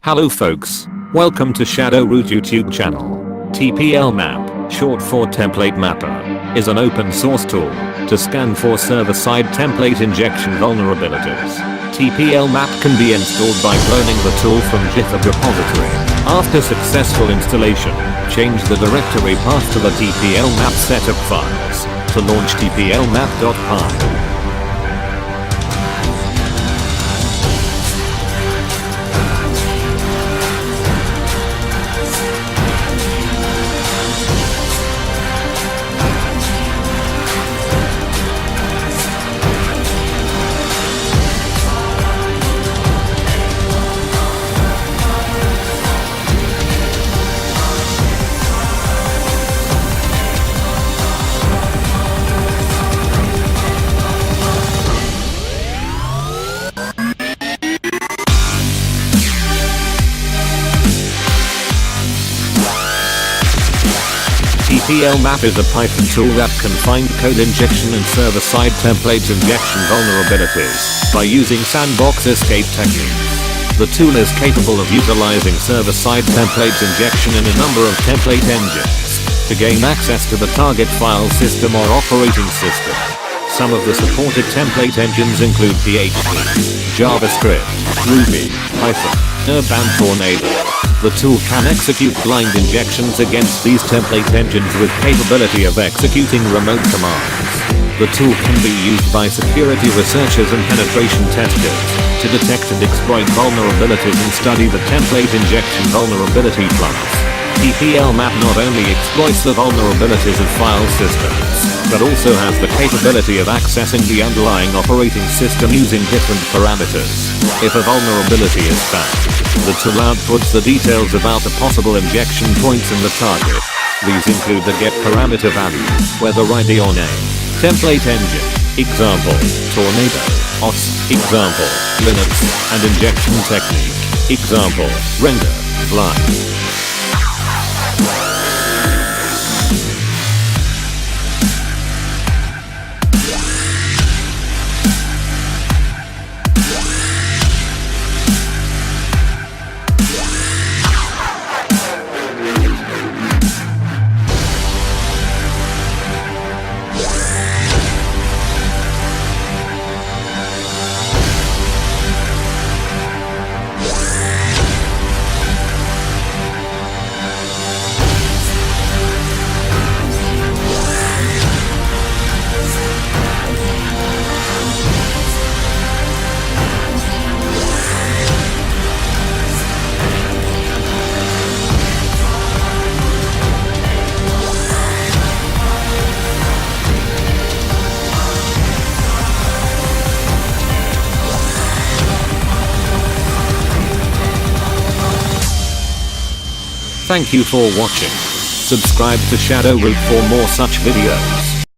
Hello folks, welcome to Shadowroot YouTube channel. Tplmap, short for Template Mapper, is an open source tool to scan for server-side template injection vulnerabilities. Tplmap can be installed by cloning the tool from GitHub repository. After successful installation, change the directory path to the Tplmap setup files to launch tplmap.py. Tplmap is a Python tool that can find code injection and server-side template injection vulnerabilities by using sandbox escape techniques. The tool is capable of utilizing server-side template injection in a number of template engines to gain access to the target file system or operating system. Some of the supported template engines include PHP, JavaScript, Ruby, Python, and Tornado. The tool can execute blind injections against these template engines with capability of executing remote commands. The tool can be used by security researchers and penetration testers to detect and exploit vulnerabilities and study the template injection vulnerability class. Tplmap not only exploits the vulnerabilities of file systems, but also has the capability of accessing the underlying operating system using different parameters. If a vulnerability is found, the tool outputs the details about the possible injection points in the target. These include the get parameter value, whether ID or name, template engine, example, Tornado, OS, example, Linux, and injection technique, example, render, line. Thank you for watching. Subscribe to Shadowroot for more such videos.